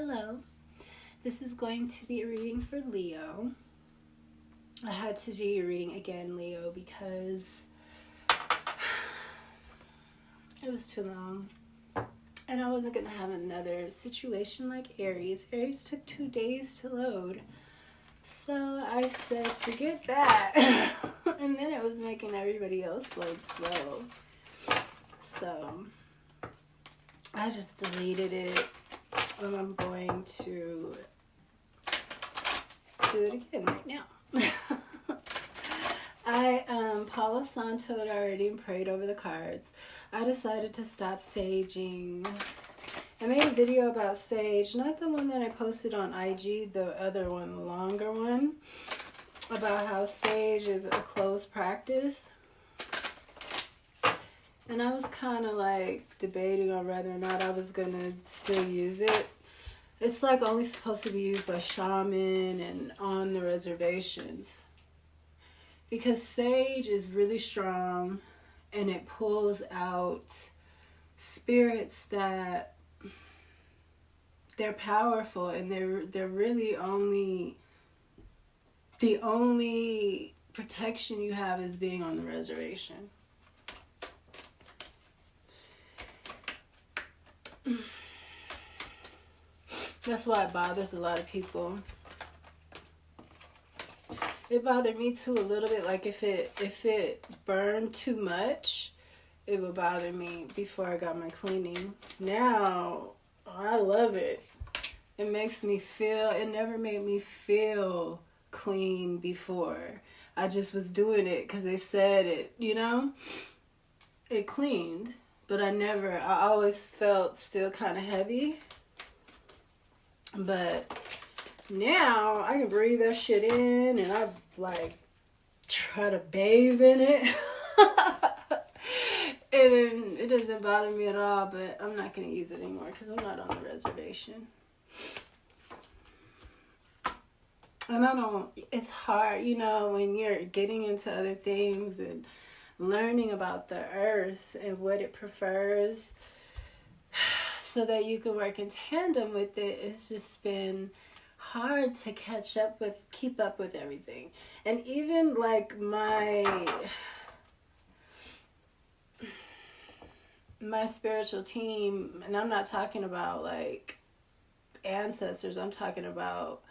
Hello, this is going to be a reading for Leo. I had to do your reading again, Leo, because it was too long. And I wasn't going to have another situation like Aries. Aries took 2 days to load. So I said, forget that. And then it was making everybody else load slow. So I just deleted it. And I'm going to do it again right now. Paula Santo had already prayed over the cards. I decided to stop saging. I made a video about sage, not the one that I posted on IG, the other one, the longer one, about how sage is a closed practice. And I was kind of like debating on whether or not I was going to still use it. It's like only supposed to be used by shaman and on the reservations. Because sage is really strong and it pulls out spirits that they're powerful and they're really the only protection you have is being on the reservation. That's why it bothers a lot of people. It bothered me too a little bit. Like if it burned too much, it would bother me before I got my cleaning. Now, I love it. It makes me feel, it never made me feel clean before. I just was doing it because they said it, it cleaned. But I always felt still kind of heavy. But now I can breathe that shit in and I try to bathe in it. And it doesn't bother me at all, but I'm not going to use it anymore because I'm not on the reservation. And it's hard, when you're getting into other things and learning about the earth and what it prefers so that you can work in tandem with it. It's just been hard to keep up with everything. And even like my spiritual team, and I'm not talking about like ancestors, I'm talking about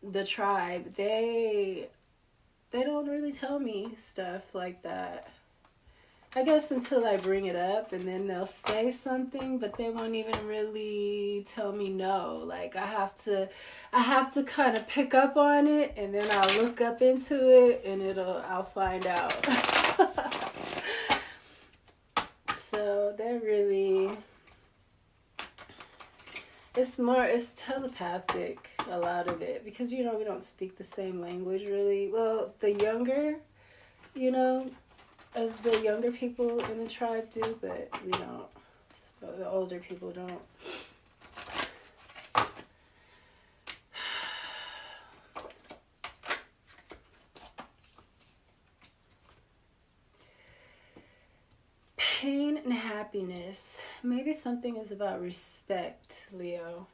the tribe, they don't really tell me stuff like that. I guess until I bring it up and then they'll say something, but they won't even really tell me no. Like I have to kind of pick up on it and then I'll look up into it and I'll find out. So they're really, it's telepathic, a lot of it, because, we don't speak the same language really. Well, the younger, of the younger people in the tribe do, but we don't. So the older people don't. Pain and happiness. Maybe something is about respect, Leo.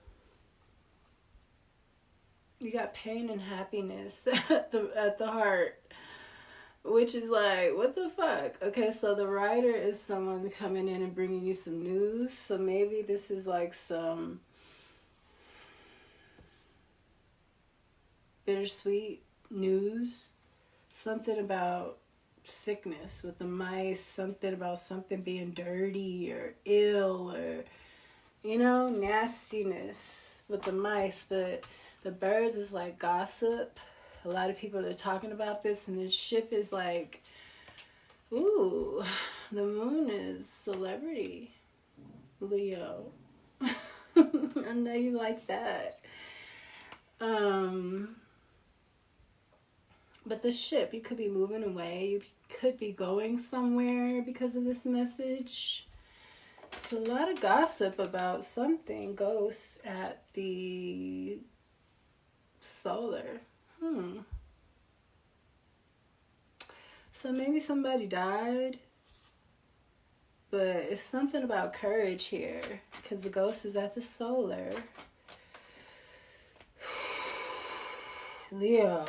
You got pain and happiness at the heart. Which is like, what the fuck? Okay, so the writer is someone coming in and bringing you some news. So maybe this is like some bittersweet news. Something about sickness with the mice. Something about something being dirty or ill or, nastiness with the mice. But the birds is like gossip. A lot of people are talking about this, and this ship is like, ooh, the moon is celebrity, Leo. I know you like that. But the ship, you could be moving away. You could be going somewhere because of this message. It's a lot of gossip about something, ghosts at the solar. So maybe somebody died, but it's something about courage here because the ghost is at the solar. Leo,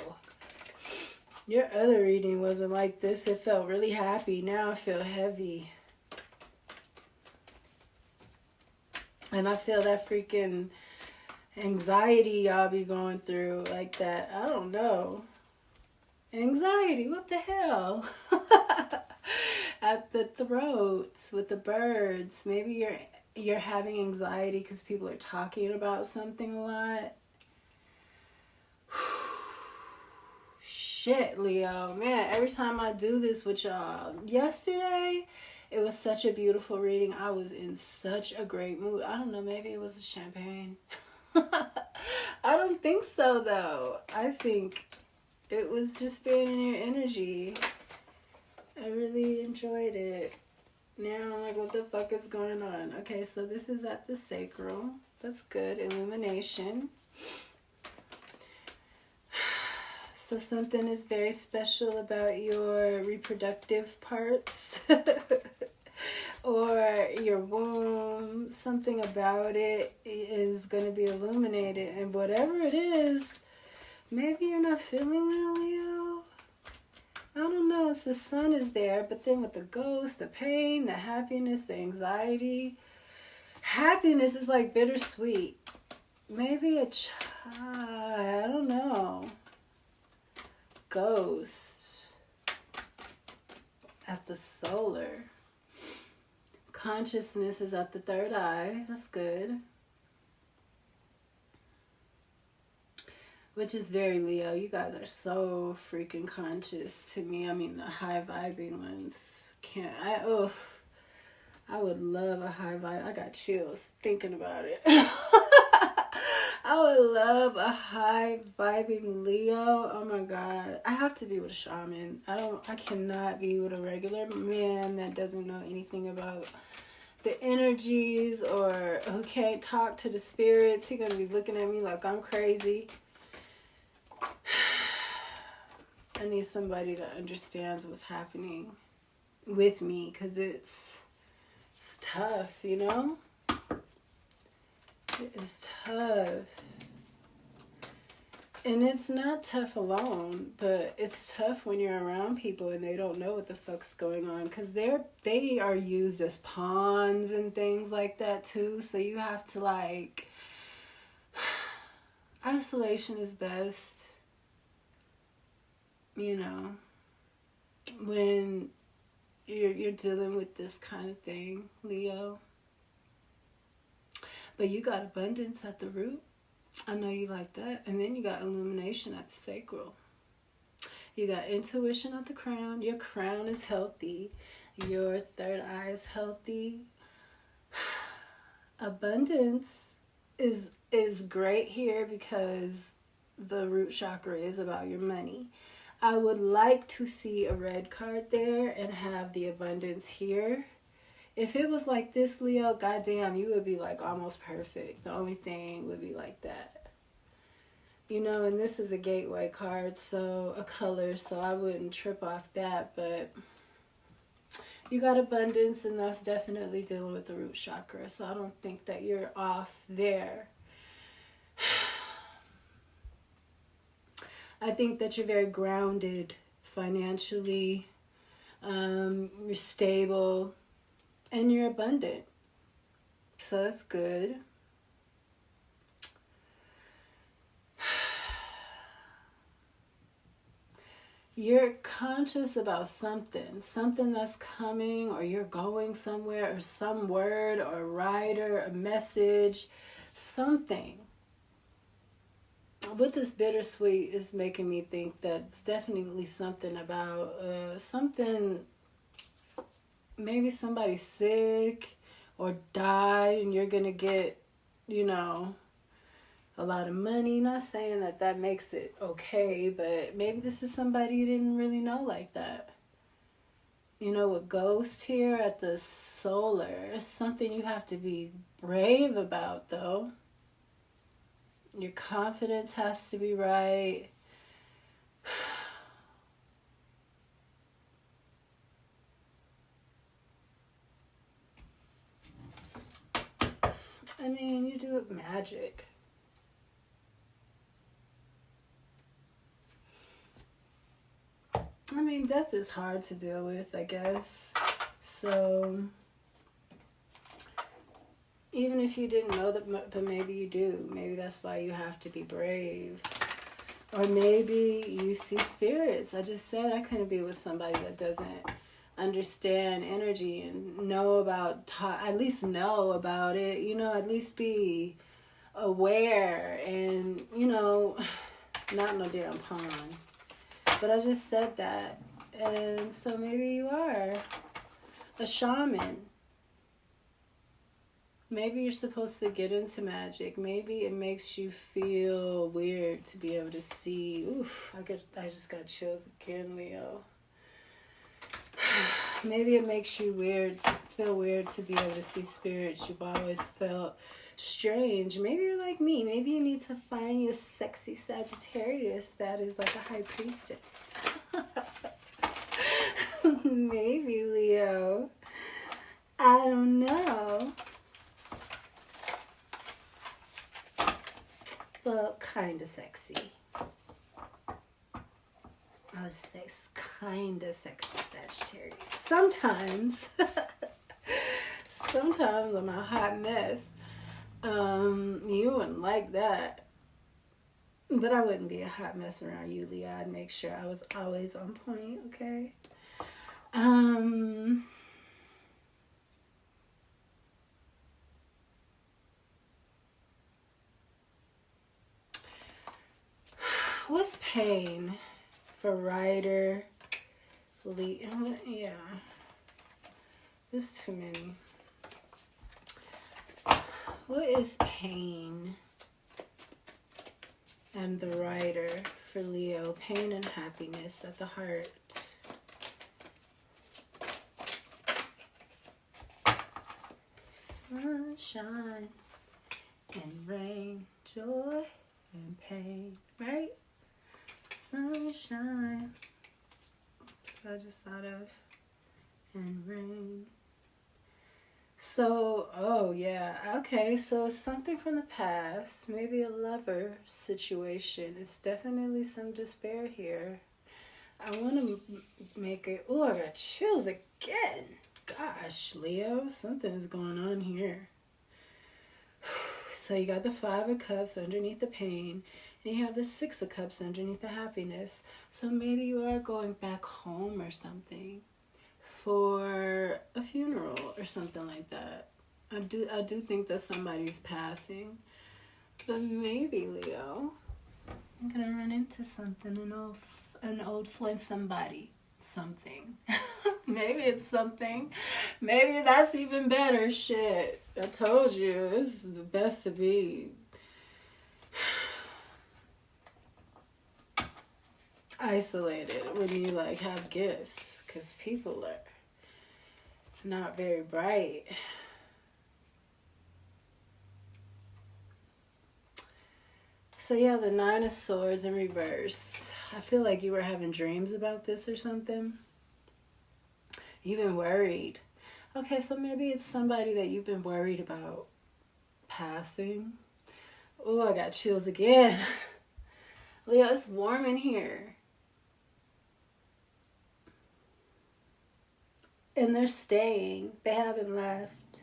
your other reading wasn't like this. It felt really happy. Now I feel heavy. And I feel that freaking anxiety y'all be going through like that. I don't know. Anxiety, what the hell? At the throats with the birds. Maybe you're having anxiety because people are talking about something a lot. Shit, Leo. Man, every time I do this with y'all. Yesterday, it was such a beautiful reading. I was in such a great mood. I don't know, maybe it was the champagne. I don't think so, though. I think it was just being in your energy. I really enjoyed it. Now I'm like, what the fuck is going on? Okay, so this is at the sacral. That's good. Illumination. So something is very special about your reproductive parts. Or your womb. Something about it is going to be illuminated. And whatever it is, maybe you're not feeling well, Leo. I don't know. It's the sun is there, but then with the ghost, the pain, the happiness, the anxiety. Happiness is like bittersweet. Maybe a child. I don't know. Ghost. At the solar. Consciousness is at the third eye. That's good. Which is very Leo. You guys are so freaking conscious to me. I mean, the high vibing ones can't. I would love a high vibe. I got chills thinking about it. I would love a high vibing Leo. Oh my God. I have to be with a shaman. I cannot be with a regular man that doesn't know anything about the energies or who can't talk to the spirits. He's gonna be looking at me like I'm crazy. I need somebody that understands what's happening with me, because it's tough, you know? It is tough. And it's not tough alone, but it's tough when you're around people and they don't know what the fuck's going on, because they are used as pawns and things like that too. So you have to like, isolation is best, you know, when you're dealing with this kind of thing, Leo. But you got abundance at the root. I know you like that. And then you got illumination at the sacral. You got intuition at the crown. Your crown is healthy. Your third eye is healthy. Abundance is great here because the root chakra is about your money. I would like to see a red card there and have the abundance here. If it was like this, Leo, goddamn, you would be like almost perfect. The only thing would be like that. You know, and this is a gateway card, so a color, so I wouldn't trip off that, but you got abundance, and that's definitely dealing with the root chakra, so I don't think that you're off there. I think that you're very grounded financially, you're stable, and you're abundant. So that's good. You're conscious about something that's coming, or you're going somewhere, or some word, or a rider, a message, something. With this bittersweet is making me think that it's definitely something about something. Maybe somebody's sick or died, and you're gonna get, you know, a lot of money. Not saying that that makes it okay, but maybe this is somebody you didn't really know like that. You know, with ghost here at the solar, it's something you have to be brave about, though. Your confidence has to be right. I mean, you do it magic. I mean, death is hard to deal with, I guess. So, even if you didn't know that, but maybe you do. Maybe that's why you have to be brave. Or maybe you see spirits. I just said I couldn't be with somebody that doesn't understand energy and know about, at least know about it, you know, at least be aware and, you know, not no damn pawn. But I just said that. And so maybe you are a shaman. Maybe you're supposed to get into magic. Maybe it makes you feel weird to be able to see. Oof, I just got chills again, Leo. Maybe it makes you feel weird to be able to see spirits. You've always felt strange. Maybe you're like me. Maybe you need to find you a sexy Sagittarius that is like a High Priestess. Maybe, Leo. I don't know. Well, kind of sexy. I would say kind of sexy Sagittarius. Sometimes. Sometimes I'm a hot mess. You wouldn't like that. But I wouldn't be a hot mess around you, Leo. I'd make sure I was always on point, okay? What's pain for writer? Yeah. There's too many. What is pain? And the writer for Leo. Pain and happiness at the heart. Sunshine and rain, joy and pain, right? Sunshine. That's what I just thought of. And rain. So, oh yeah, okay, so it's something from the past, maybe a lover situation. It's definitely some despair here. I want to make it, oh, I got chills again. Gosh, Leo, something is going on here. So you got the 5 of Cups underneath the pain, and you have the 6 of Cups underneath the happiness. So maybe you are going back home or something for a funeral or something like that. I do think that somebody's passing. But maybe, Leo, I'm gonna run into something, an old flame, somebody, something. Maybe it's something. Maybe that's even better. Shit, I told you, this is the best to be isolated when you like have gifts, because people are not very bright. So yeah, the 9 of Swords in reverse. I feel like you were having dreams about this or something. You've been worried. Okay, so maybe it's somebody that you've been worried about passing. Oh, I got chills again. Leo, it's warm in here. And they're staying. They haven't left.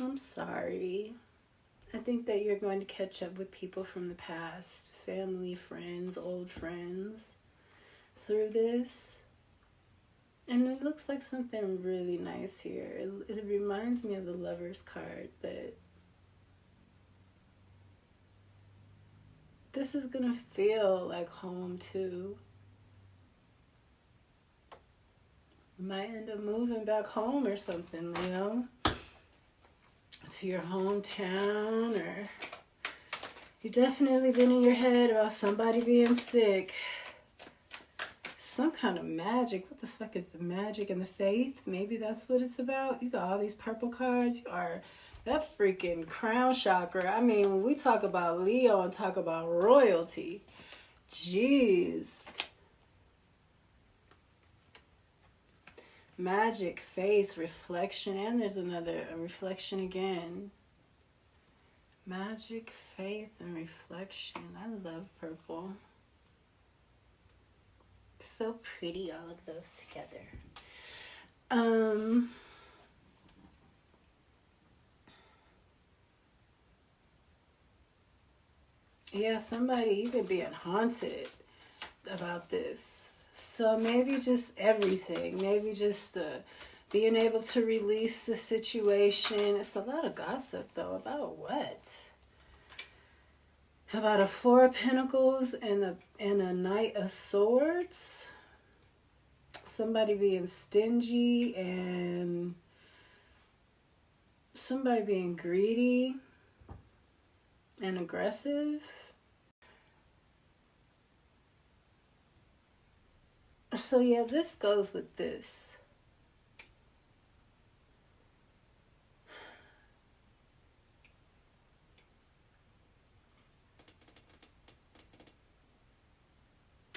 I'm sorry. I think that you're going to catch up with people from the past, family, friends, old friends, through this. And it looks like something really nice here. It reminds me of the Lover's card, but this is going to feel like home too. You might end up moving back home or something, Leo. To your hometown, or you've definitely been in your head about somebody being sick. Some kind of magic. What the fuck is the magic and the faith? Maybe that's what it's about. You got all these purple cards. You are that freaking crown chakra. I mean, when we talk about Leo and talk about royalty, jeez. Magic, faith, reflection, and there's a reflection again. Magic, faith, and reflection. I love purple. So pretty, all of those together. Yeah, somebody, you could be haunted about this. So maybe just everything. Maybe just the being able to release the situation. It's a lot of gossip, though. About what? About a Four of Pentacles and a Knight of Swords. Somebody being stingy and somebody being greedy and aggressive. So yeah, this goes with this.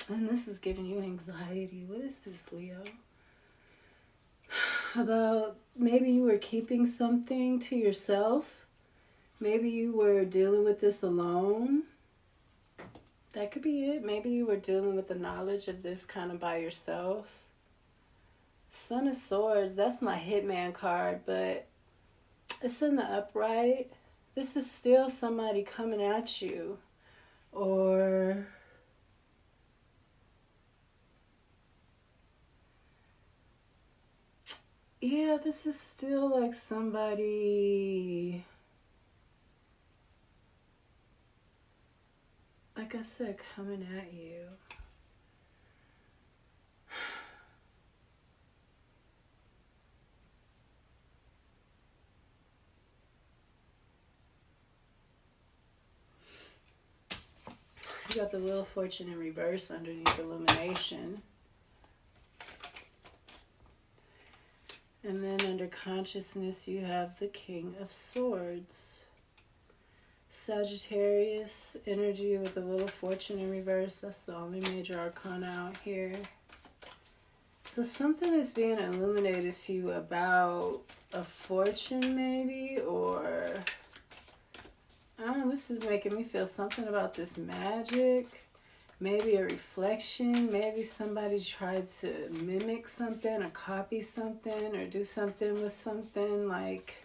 And this is giving you anxiety. What is this, Leo? About maybe you were keeping something to yourself. Maybe you were dealing with this alone. That could be it. Maybe you were dealing with the knowledge of this kind of by yourself. Son of Swords, that's my Hitman card, but it's in the upright. This is still somebody coming at you. Or yeah, this is still like somebody, like I said, coming at you. You got the Wheel of Fortune in reverse underneath Illumination. And then under consciousness, you have the King of Swords. Sagittarius energy with the Wheel of Fortune in reverse. That's the only major arcana out here. So something is being illuminated to you about a fortune maybe, or I don't know, this is making me feel something about this magic. Maybe a reflection. Maybe somebody tried to mimic something or copy something or do something with something like...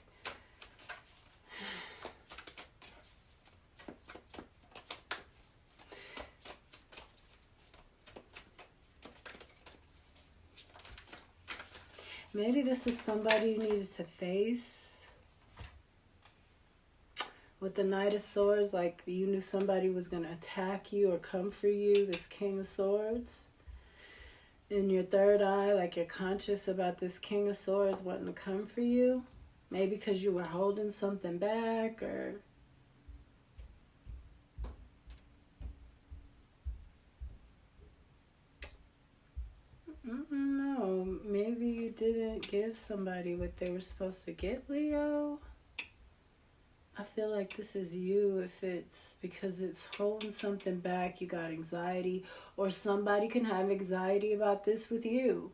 Maybe this is somebody you needed to face. With the Knight of Swords, like you knew somebody was going to attack you or come for you, this King of Swords. In your third eye, like you're conscious about this King of Swords wanting to come for you. Maybe because you were holding something back, or... I don't know. Maybe you didn't give somebody what they were supposed to get, Leo. I feel like this is you. If it's because it's holding something back, you got anxiety, or somebody can have anxiety about this with you.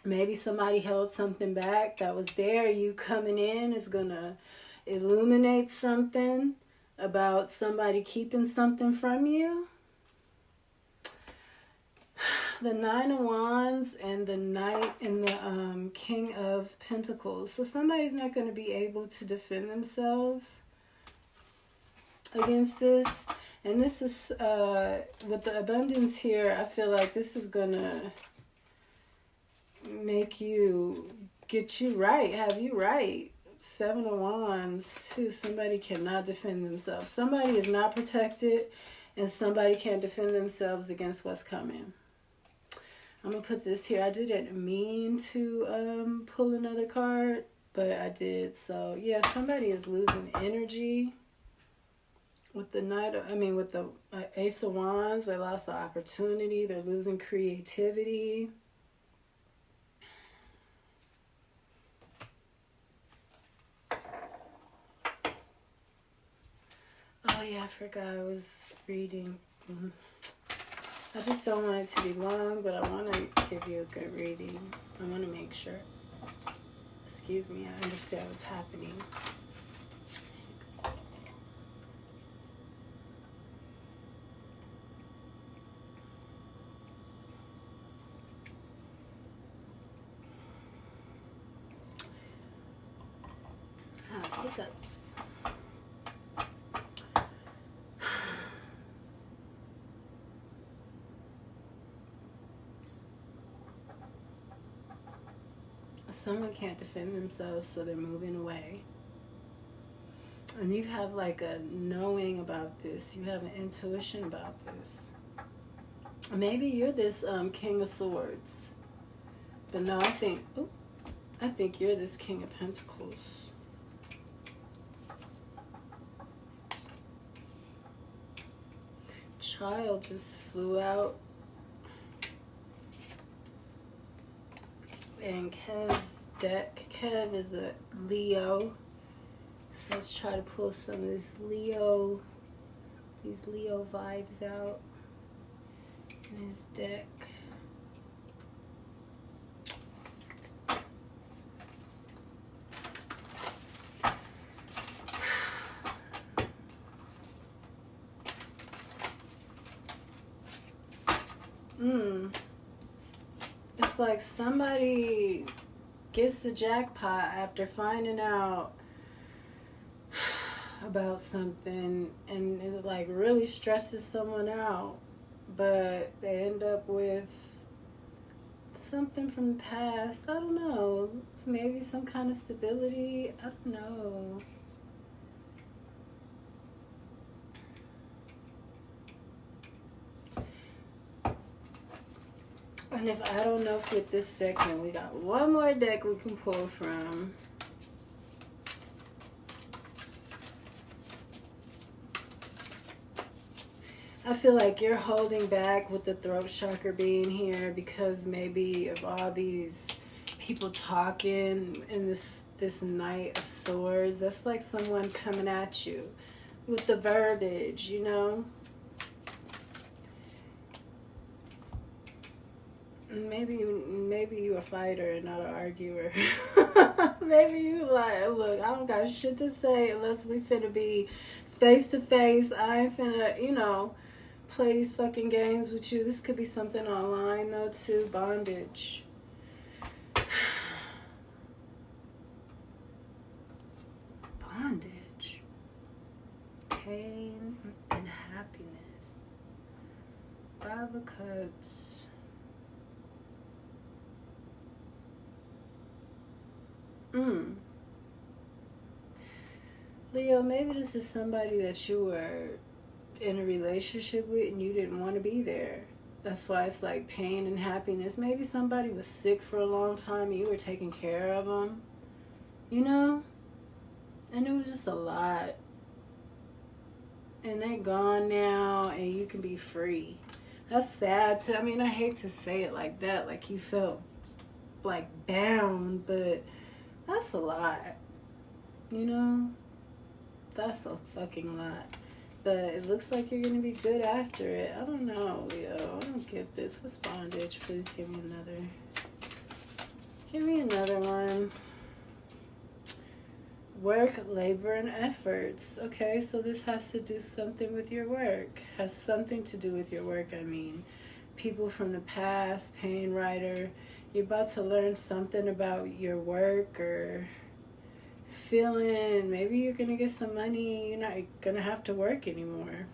Maybe somebody held something back that was there. You coming in is going to illuminate something about somebody keeping something from you. The Nine of Wands and the Knight and the King of Pentacles. So somebody's not going to be able to defend themselves against this. And this is, with the abundance here, I feel like this is going to make you, get you right, have you right. Seven of Wands, too. Somebody cannot defend themselves. Somebody is not protected, and somebody can't defend themselves against what's coming. I'm going to put this here. I didn't mean to pull another card, but I did. So, yeah, somebody is losing energy. With the with the Ace of Wands, they lost the opportunity. They're losing creativity. Oh, yeah, I forgot I was reading. I just don't want it to be long, but I want to give you a good reading. I want to make sure. Excuse me, I understand what's happening. hiccups. Someone can't defend themselves, so they're moving away. And you have like a knowing about this. You have an intuition about this. Maybe you're this King of Swords. But no, I think you're this King of Pentacles. Child just flew out. And Kev's deck. Kev is a Leo. So let's try to pull some of these Leo vibes out in his deck. It's like somebody gets the jackpot after finding out about something, and it like really stresses someone out, but they end up with something from the past. I don't know, maybe some kind of stability. I don't know. And if I don't know with this deck, then we got one more deck we can pull from. I feel like you're holding back with the throat chakra being here because maybe of all these people talking in this Knight of Swords. That's like someone coming at you with the verbiage, you know? Maybe you a fighter and not an arguer. Maybe you like, look, I don't got shit to say unless we finna be face to face. I ain't finna, you know, play these fucking games with you. This could be something online though too. Bondage. Bondage. Pain and happiness. 5 of Cups. Leo, maybe this is somebody that you were in a relationship with and you didn't want to be there. That's why it's like pain and happiness. Maybe somebody was sick for a long time and you were taking care of them, you know? And it was just a lot. And they're gone now and you can be free. That's sad too. I mean, I hate to say it like that, like you felt like bound, but that's a lot, you know? That's a fucking lot. But it looks like you're going to be good after it. I don't know, Leo. I don't get this. What's bondage? Please give me another. Give me another one. Work, labor, and efforts. Okay, so this has to do something with your work. Has something to do with your work, I mean. People from the past, pain writer. You're about to learn something about your work or feeling. Maybe you're going to get some money. You're not going to have to work anymore.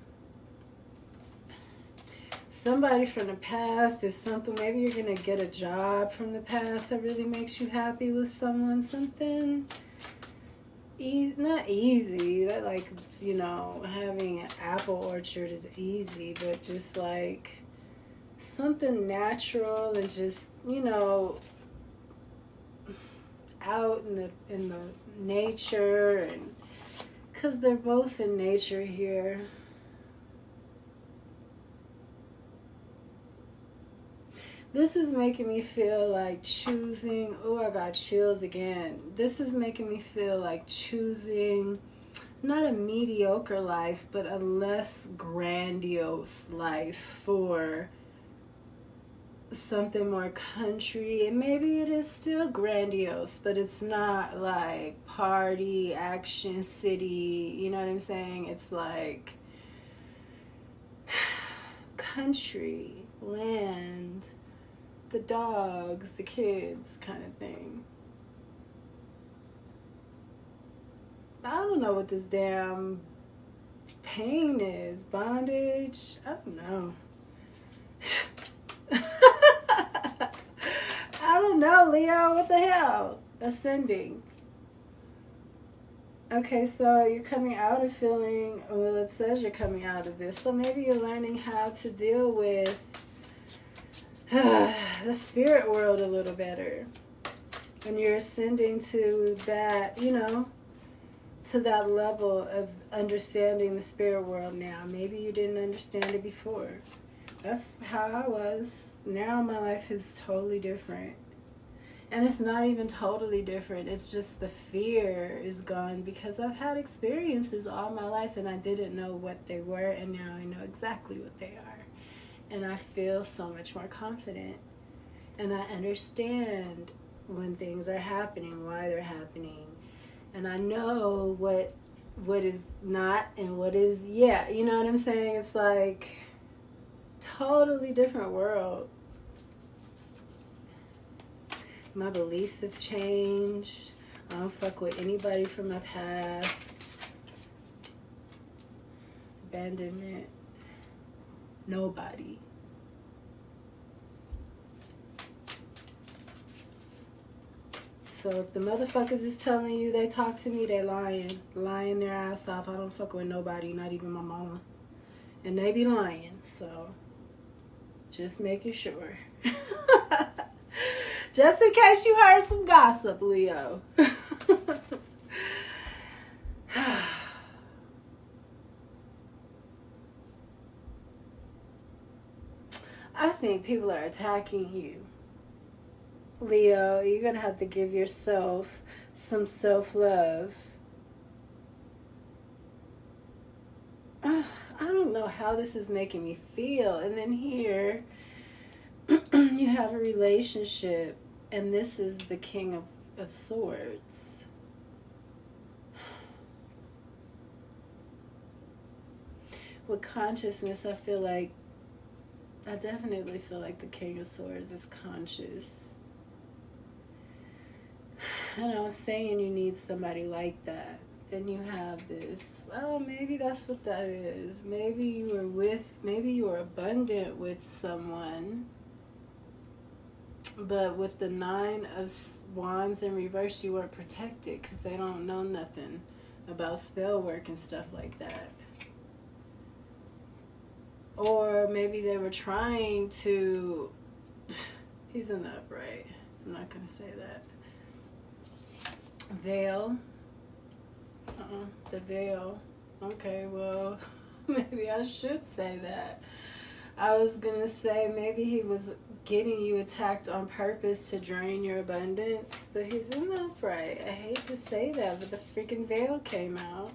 Somebody from the past is something. Maybe you're going to get a job from the past that really makes you happy with someone. Something not easy. That, like, you know, having an apple orchard is easy, but just like something natural and just, you know, out in the nature, and because they're both in nature here. This is making me feel like choosing. Oh, I got chills again. This is making me feel like choosing not a mediocre life, but a less grandiose life for something more country. And maybe it is still grandiose, but it's not like party, action, city, you know what I'm saying? It's like country, land, the dogs, the kids kind of thing. I don't know what this damn pain is. Bondage? I don't know. I don't know, Leo. What the hell? Ascending. Okay, so you're coming out of feeling, well, it says you're coming out of this. So maybe you're learning how to deal with the spirit world a little better. And you're ascending to that, you know, to that level of understanding the spirit world now. Maybe you didn't understand it before. That's how I was. Now my life is totally different. And it's not even totally different. It's just the fear is gone because I've had experiences all my life and I didn't know what they were, and now I know exactly what they are. And I feel so much more confident. And I understand when things are happening, why they're happening. And I know what is not and what is, yeah. You know what I'm saying? It's like totally different world. My beliefs have changed. I don't fuck with anybody from my past. Abandonment. Nobody. So if the motherfuckers is telling you they talk to me, they lying. Lying their ass off. I don't fuck with nobody, not even my mama. And they be lying, so just making sure. Just in case you heard some gossip, Leo. I think people are attacking you. Leo, you're going to have to give yourself some self-love. I don't know how this is making me feel. And then here, you have a relationship. And this is the King of Swords. With consciousness, I definitely feel like the King of Swords is conscious. And I was saying you need somebody like that. Then you have this, oh, maybe that's what that is. Maybe you were abundant with someone. But with the 9 of Wands in reverse, you weren't protected because they don't know nothing about spell work and stuff like that. Or maybe they were trying to... He's in the upright. I'm not going to say that. Veil. The veil. Okay, well, maybe I should say that. I was going to say maybe he was getting you attacked on purpose to drain your abundance, but he's in the upright. I hate to say that, but the freaking veil came out.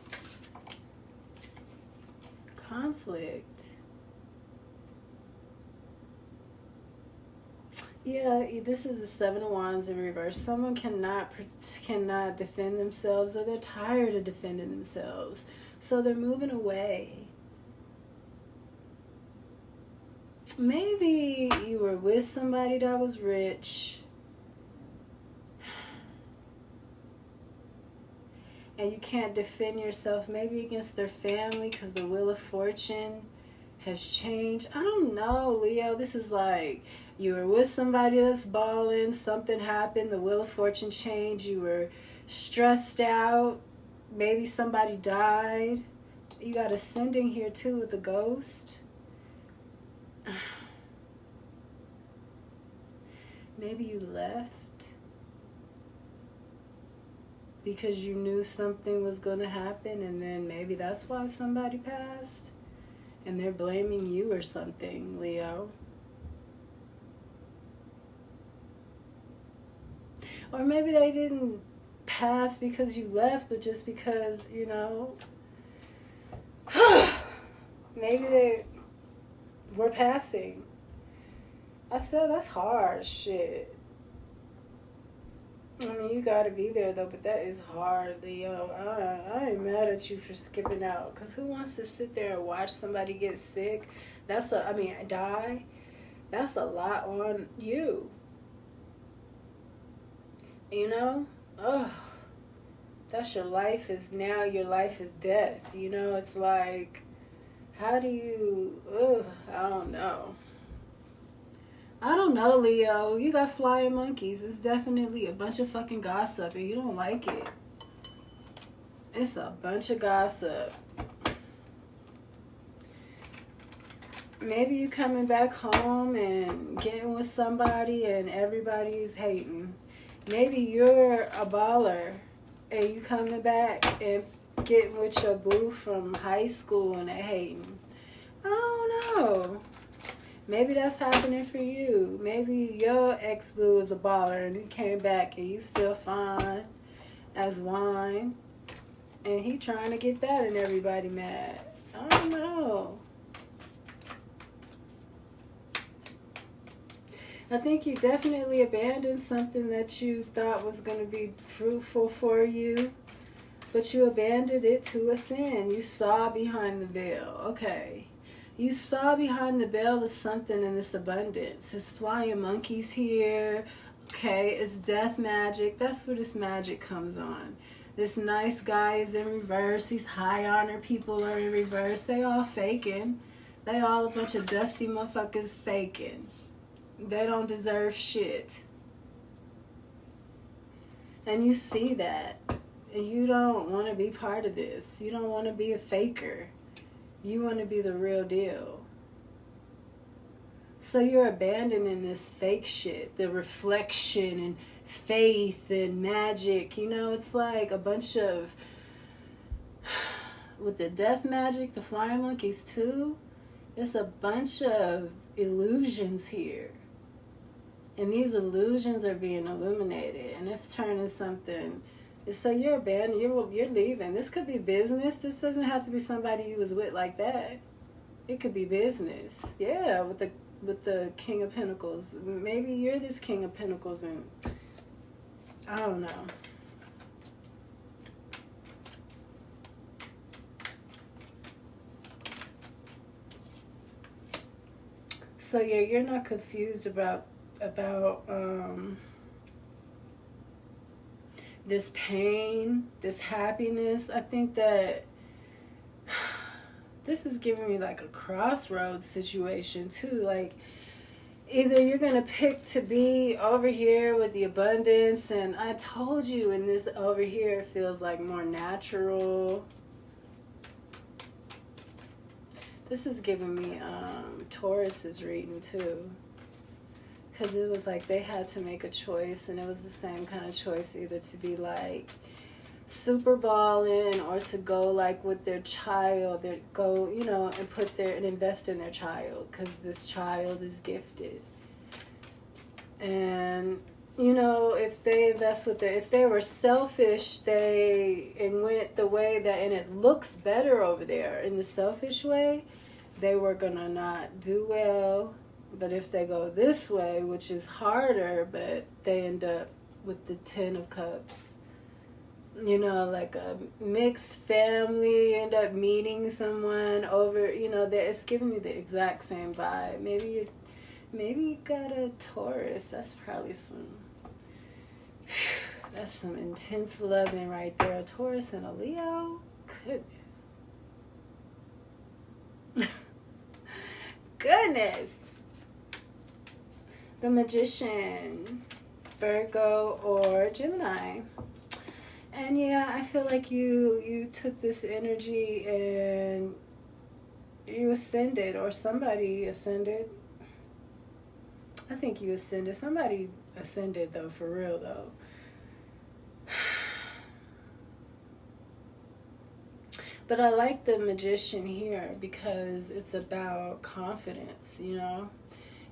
Conflict. Yeah, this is the 7 of Wands in reverse. Someone cannot defend themselves, or they're tired of defending themselves. So they're moving away. Maybe you were with somebody that was rich. And you can't defend yourself, maybe against their family, because the Wheel of Fortune has changed. I don't know, Leo. This is like you were with somebody that's balling, something happened, the Wheel of Fortune changed, you were stressed out, maybe somebody died. You got ascending here too with the ghost. Maybe you left because you knew something was going to happen, and then maybe that's why somebody passed and they're blaming you or something, Leo. Or maybe they didn't pass because you left, but just because, you know, maybe they were passing. I said that's hard shit. I mean, you gotta be there though, but that is hard, Leo. I ain't mad at you for skipping out, because who wants to sit there and watch somebody get sick? Die. That's a lot on you. You know? Oh, That's your life is now, your life is death. You know, it's like, how do you, I don't know. I don't know, Leo. You got flying monkeys. It's definitely a bunch of fucking gossip, and you don't like it. It's a bunch of gossip. Maybe you coming back home and getting with somebody and everybody's hating. Maybe you're a baller and you coming back and getting with your boo from high school and they hating. I don't know. Maybe that's happening for you. Maybe your ex-boo is a baller and he came back and you still fine as wine. And he trying to get that and everybody mad. I don't know. I think you definitely abandoned something that you thought was going to be fruitful for you. But you abandoned it to a sin. You saw behind the veil. Okay. You saw behind the veil of something in this abundance. It's flying monkeys here. Okay. It's death magic. That's where this magic comes on. This nice guy is in reverse. These high honor people are in reverse. They all faking. They all a bunch of dusty motherfuckers faking. They don't deserve shit. And you see that. You don't want to be part of this. You don't want to be a faker. You want to be the real deal. So you're abandoning this fake shit. The reflection and faith and magic. You know, it's like a bunch of... With the death magic, the flying monkeys too, it's a bunch of illusions here. And these illusions are being illuminated, and it's turning something. So you're abandoned. You're leaving. This could be business. This doesn't have to be somebody you was with like that. It could be business. Yeah, with the King of Pentacles. Maybe you're this King of Pentacles, and I don't know. So yeah, you're not confused about this pain, this happiness. I think that this is giving me like a crossroads situation too. Like, either you're going to pick to be over here with the abundance, and I told you, in this over here feels like more natural. This is giving me Taurus's reading too. Because it was like they had to make a choice, and it was the same kind of choice, either to be like super balling or to go like with their child, go, you know, and put their and invest in their child, because this child is gifted. And you know, if they invest with if they were selfish, and went the way that, and it looks better over there in the selfish way, they were gonna not do well. But if they go this way, which is harder, but they end up with the 10 of Cups, you know, like a mixed family, end up meeting someone over, you know, it's giving me the exact same vibe. Maybe you got a Taurus. That's probably that's some intense loving right there. A Taurus and a Leo? Goodness. Goodness. The Magician, Virgo, or Gemini. And yeah, I feel like you took this energy and you ascended, or somebody ascended. I think you ascended. Somebody ascended, though, for real, though. But I like the Magician here because it's about confidence, you know?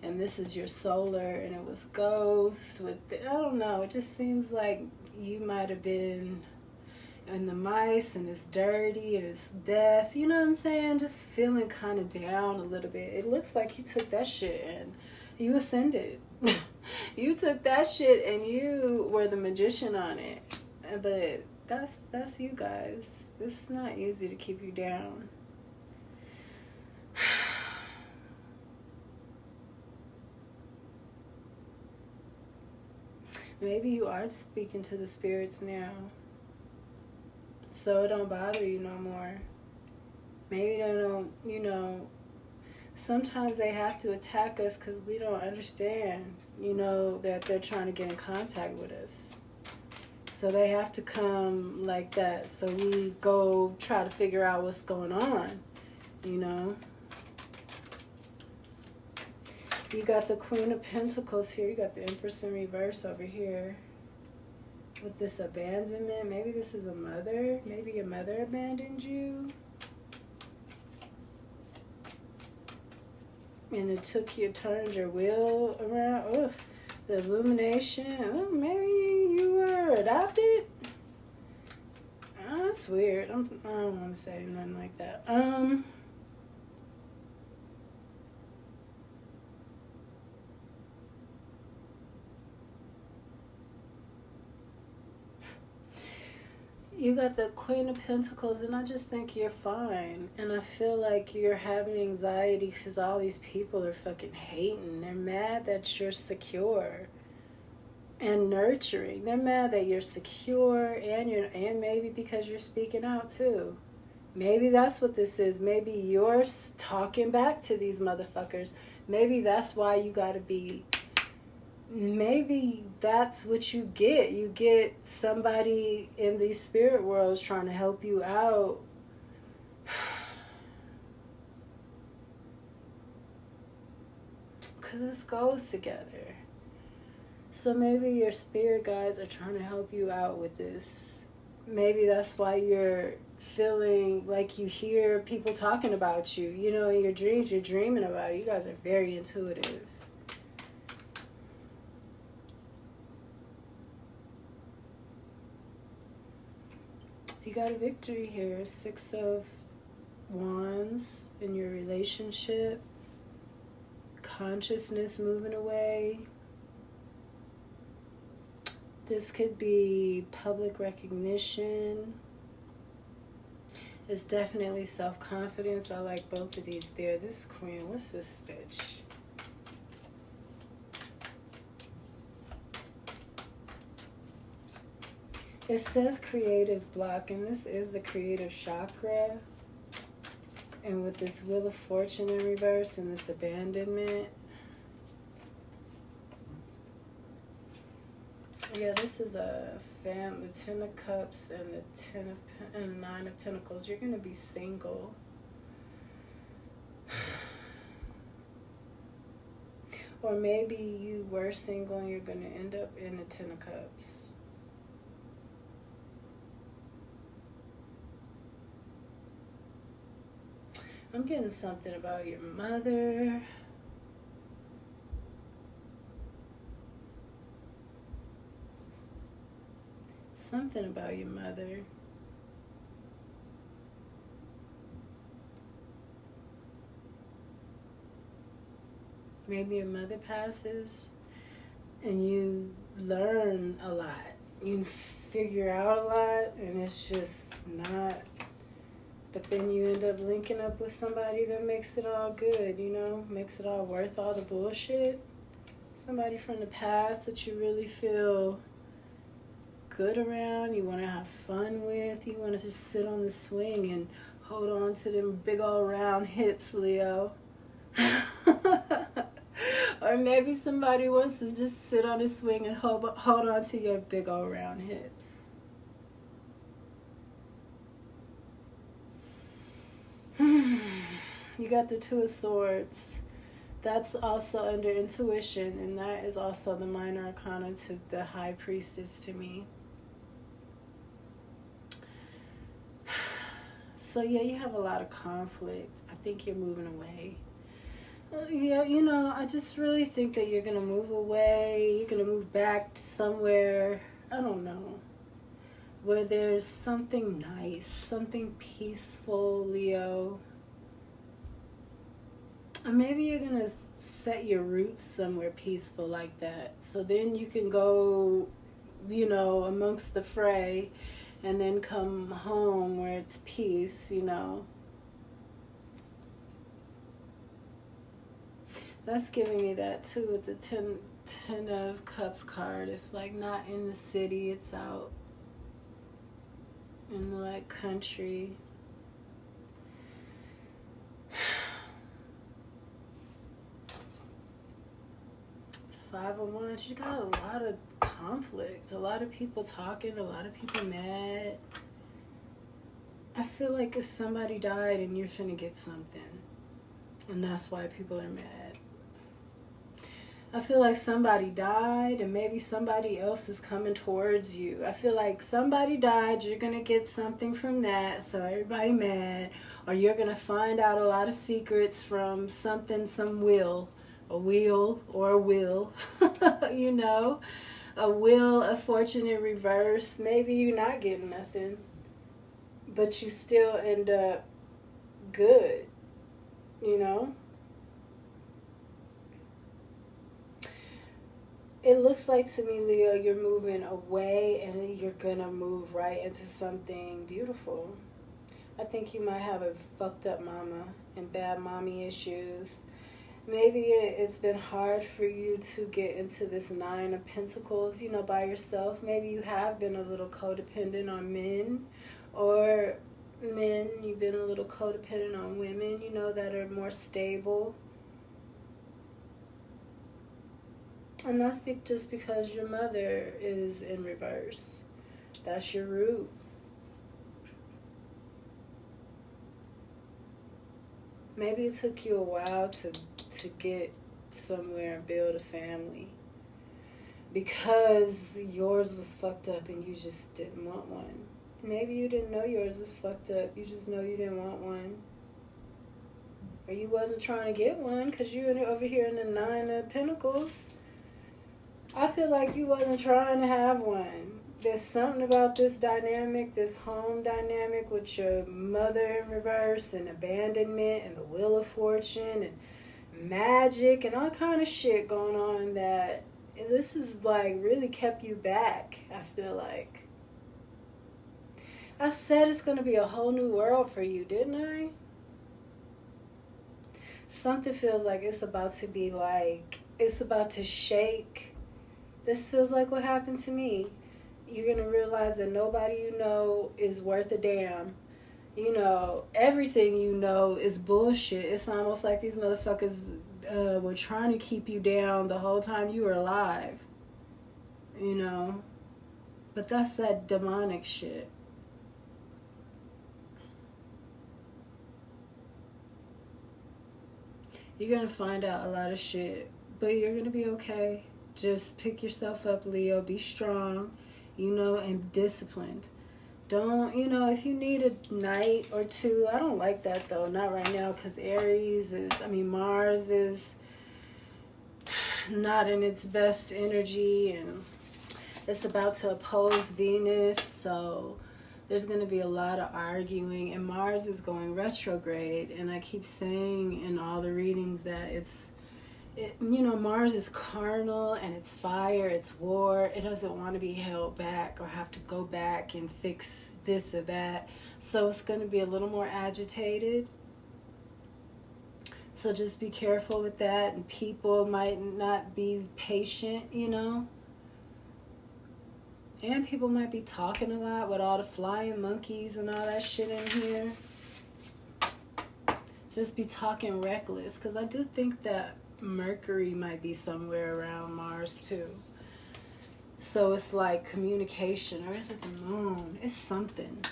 And this is your solar, and it was ghosts with, I don't know, it just seems like you might have been in the mice, and it's dirty, and it's death, you know what I'm saying? Just feeling kind of down a little bit. It looks like you took that shit and you ascended. You took that shit and you were the magician on it. But that's you guys. It's not easy to keep you down. Maybe you are speaking to the spirits now. so it don't bother you no more. Maybe they don't, sometimes they have to attack us because we don't understand, that they're trying to get in contact with us. So they have to come like that. So we go try to figure out what's going on, You got the Queen of Pentacles here. You got the Empress in reverse over here. With this abandonment. Maybe this is a mother. Maybe your mother abandoned you. And it took you, turned your will around. Oh, the illumination. Oh, maybe you were adopted. Oh, that's weird. I don't want to say nothing like that. You got the Queen of Pentacles, and I just think you're fine. And I feel like you're having anxiety because all these people are fucking hating. They're mad that you're secure and nurturing. They're mad that you're secure, and maybe because you're speaking out too. Maybe that's what this is. Maybe you're talking back to these motherfuckers. Maybe that's why you gotta be... Maybe that's what you get. You get somebody in these spirit worlds trying to help you out. Because this goes together. So maybe your spirit guides are trying to help you out with this. Maybe that's why you're feeling like you hear people talking about you. In your dreams, you're dreaming about it. You guys are very intuitive. You got a victory here. 6 of Wands in your relationship. Consciousness moving away. This could be public recognition. It's definitely self-confidence. I like both of these there. This queen, what's this bitch? It says creative block, and this is the creative chakra. And with this Wheel of Fortune in reverse and this abandonment. Yeah, this is the 10 of Cups and the 9 of Pentacles. You're going to be single. Or maybe you were single and you're going to end up in the 10 of Cups. I'm getting something about your mother. Something about your mother. Maybe your mother passes and you learn a lot. You figure out a lot and it's just not... But then you end up linking up with somebody that makes it all good, makes it all worth all the bullshit. Somebody from the past that you really feel good around, you want to have fun with, you want to just sit on the swing and hold on to them big old round hips, Leo. Or maybe somebody wants to just sit on the swing and hold on to your big old round hips. You got the 2 of Swords. That's also under intuition, and that is also the Minor Arcana to the High Priestess to me. So yeah, you have a lot of conflict. I think you're moving away. Yeah, I just really think that you're going to move away. You're going to move back somewhere, I don't know, where there's something nice, something peaceful, Leo. Or maybe you're going to set your roots somewhere peaceful like that. So then you can go, amongst the fray and then come home where it's peace, That's giving me that too with the 10 of Cups card. It's like not in the city, it's out in the like country. Five of Wands, you got a lot of conflict, a lot of people talking, a lot of people mad. I feel like if somebody died and you're finna get something, and that's why people are mad. I feel like somebody died and maybe somebody else is coming towards you. I feel like somebody died, you're going to get something from that, so everybody mad. Or you're going to find out a lot of secrets from something, some will. A wheel or a will, you know. A wheel, a fortune in reverse. Maybe you're not getting nothing, but you still end up good, you know. It looks like to me, Leo, you're moving away and you're gonna move right into something beautiful. I think you might have a fucked up mama and bad mommy issues. Maybe it's been hard for you to get into this Nine of Pentacles, you know, by yourself. Maybe you have been a little codependent on men, or men, you've been a little codependent on women, you know, that are more stable. And that's just because your mother is in reverse. That's your root. Maybe it took you a while to get somewhere and build a family, because yours was fucked up and you just didn't want one. Maybe you didn't know yours was fucked up. You just know you didn't want one. Or you wasn't trying to get one because you were over here in the Nine of Pentacles. I feel like you wasn't trying to have one. There's something about this dynamic, this home dynamic with your mother in reverse and abandonment and the Wheel of Fortune and magic and all kind of shit going on, that this is like really kept you back, I feel like. I said it's going to be a whole new world for you, didn't I? Something feels like it's about to be like, it's about to shake. This feels like what happened to me. You're going to realize that nobody you know is worth a damn. You know, everything you know is bullshit. It's almost like these motherfuckers were trying to keep you down the whole time you were alive. You know? But that's that demonic shit. You're going to find out a lot of shit, but you're going to be okay. Just pick yourself up, Leo. Be strong, you know, and disciplined. Don't, you know, if you need a night or two, I don't like that though, not right now, because Mars is not in its best energy, and it's about to oppose Venus, so there's going to be a lot of arguing, and Mars is going retrograde, and I keep saying in all the readings that Mars is carnal and it's fire, it's war. It doesn't want to be held back or have to go back and fix this or that. So it's going to be a little more agitated. So just be careful with that. And people might not be patient, you know. And people might be talking a lot with all the flying monkeys and all that shit in here. Just be talking reckless, because I do think that Mercury might be somewhere around Mars too. So it's like communication, or is it the moon? It's something.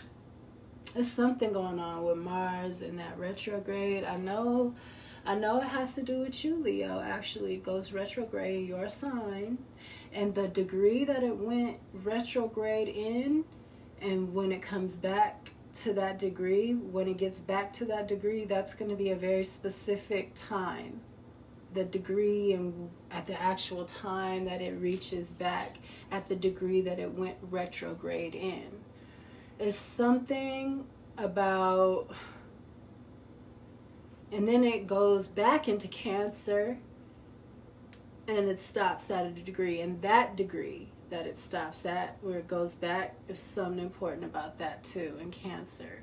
There's something going on with Mars in that retrograde. I know it has to do with you, Leo. Actually, it goes retrograde in your sign. And the degree that it went retrograde in, and when it comes back to that degree, when it gets back to that degree, that's going to be a very specific time. The degree and at the actual time that it reaches back at the degree that it went retrograde in. It's something about, and then it goes back into Cancer and it stops at a degree, and that degree that it stops at, where it goes back, is something important about that too in Cancer.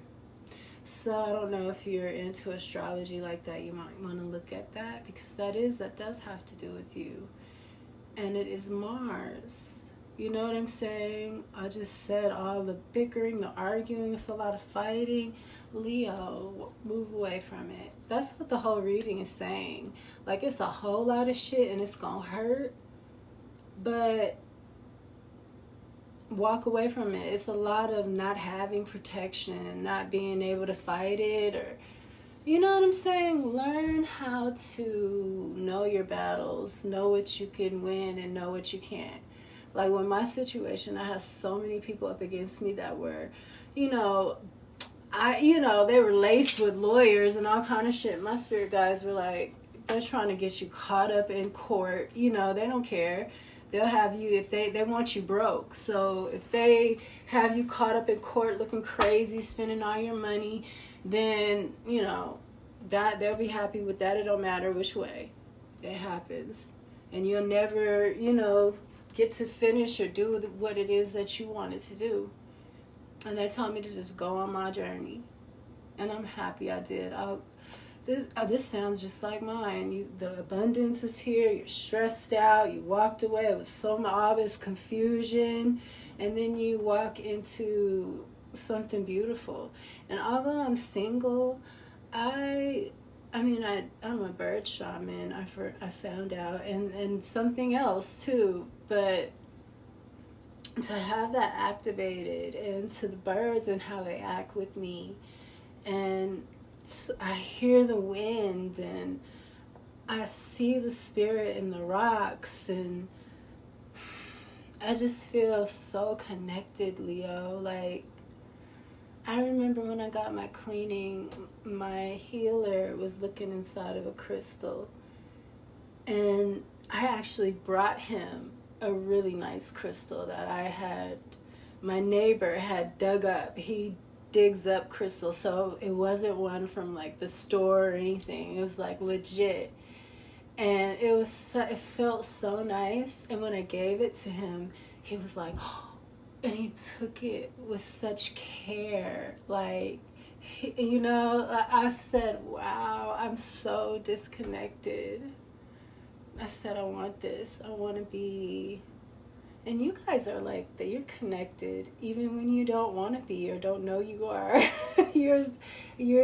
So I don't know if you're into astrology like that, you might want to look at that, because that does have to do with you. And it is Mars. You know what I'm saying? I just said all the bickering, the arguing, it's a lot of fighting. Leo, move away from it. That's what the whole reading is saying. Like, it's a whole lot of shit and it's gonna hurt, but walk away from it. It's a lot of not having protection, not being able to fight it, or, you know what I'm saying? Learn how to know your battles, know what you can win and know what you can't. Like, with my situation, I had so many people up against me that were, you know, they were laced with lawyers and all kind of shit. My spirit guides were like, they're trying to get you caught up in court. You know, they don't care. They'll have you, if they want you broke. So if they have you caught up in court looking crazy, spending all your money, then, you know, that they'll be happy with that. It don't matter which way. It happens. And you'll never, you know, get to finish or do what it is that you wanted to do. And they're telling me to just go on my journey. And I'm happy I did. This sounds just like mine. The abundance is here. You're stressed out. You walked away with all this confusion. And then you walk into something beautiful. And although I'm single, I'm a bird shaman, I found out, and something else too, but to have that activated, and to the birds and how they act with me, and I hear the wind, and I see the spirit in the rocks, and I just feel so connected, Leo. Like, I remember when I got my cleaning, my healer was looking inside of a crystal, and I actually brought him a really nice crystal that my neighbor had dug up. He digs up crystals, so it wasn't one from like the store or anything. It was like legit, and it felt so nice. And when I gave it to him, he was like, oh. And he took it with such care. Like, I said, wow, I'm so disconnected. I said, I want this. I want to be. And you guys are like that. You're connected even when you don't want to be or don't know you are. You're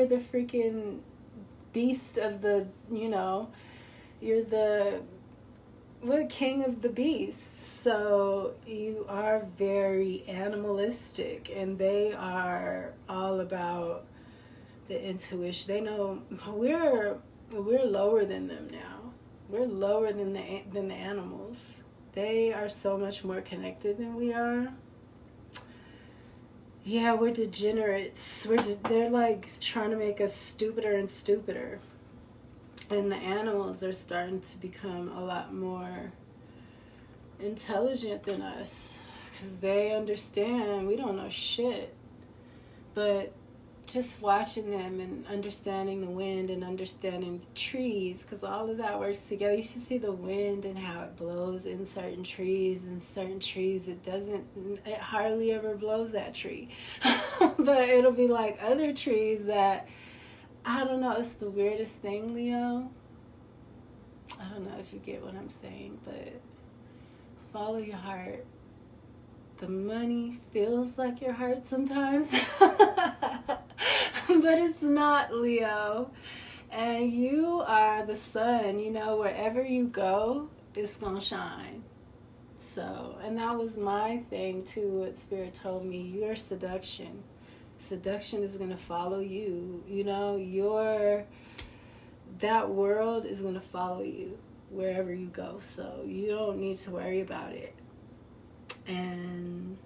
the freaking beast of the, you're the king of the beasts. So you are very animalistic, and they are all about the intuition. They know we're lower than them now. We're lower than the animals. They are so much more connected than we are. Yeah, we're degenerates. They're like trying to make us stupider and stupider. And the animals are starting to become a lot more intelligent than us, because they understand we don't know shit. But just watching them and understanding the wind and understanding the trees, because all of that works together. You should see the wind and how it blows in certain trees, and certain trees it hardly ever blows that tree. But it'll be like other trees that, I don't know, it's the weirdest thing, Leo. I don't know if you get what I'm saying, but follow your heart. The money feels like your heart sometimes, but it's not, Leo. And you are the sun, wherever you go, it's gonna shine. So, and that was my thing too, what Spirit told me, your seduction. Seduction is going to follow you. That world is going to follow you wherever you go. So you don't need to worry about it. And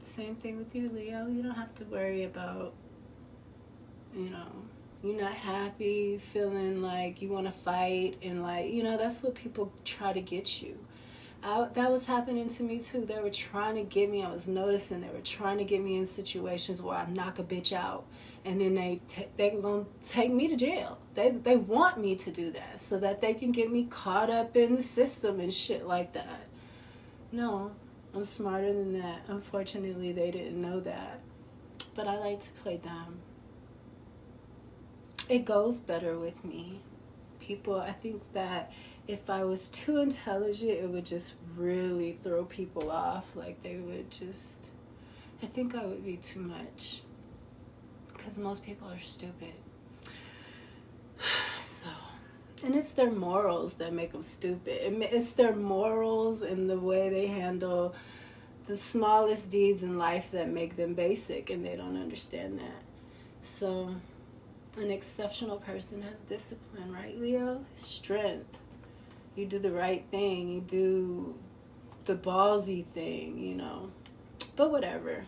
same thing with you, Leo. You don't have to worry about, you're not happy, feeling like you want to fight, and that's what people try to get you. That was happening to me too. They were trying to get me. I was noticing they were trying to get me in situations where I knock a bitch out, and then they're gonna take me to jail. They want me to do that so that they can get me caught up in the system and shit like that. No, I'm smarter than that. Unfortunately, they didn't know that, but I like to play dumb. It goes better with me, people. I think that if I was too intelligent, it would just really throw people off. Like, they would just, I think I would be too much. Because most people are stupid. So, and it's their morals that make them stupid. It's their morals and the way they handle the smallest deeds in life that make them basic, and they don't understand that. So, an exceptional person has discipline, right, Leo? Strength. You do the right thing. You do the ballsy thing, you know. But whatever.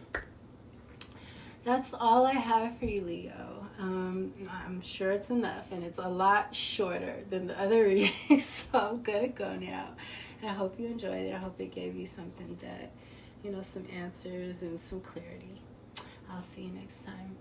That's all I have for you, Leo. I'm sure it's enough, and it's a lot shorter than the other readings, so I'm going to go now. I hope you enjoyed it. I hope it gave you something that, you know, some answers and some clarity. I'll see you next time.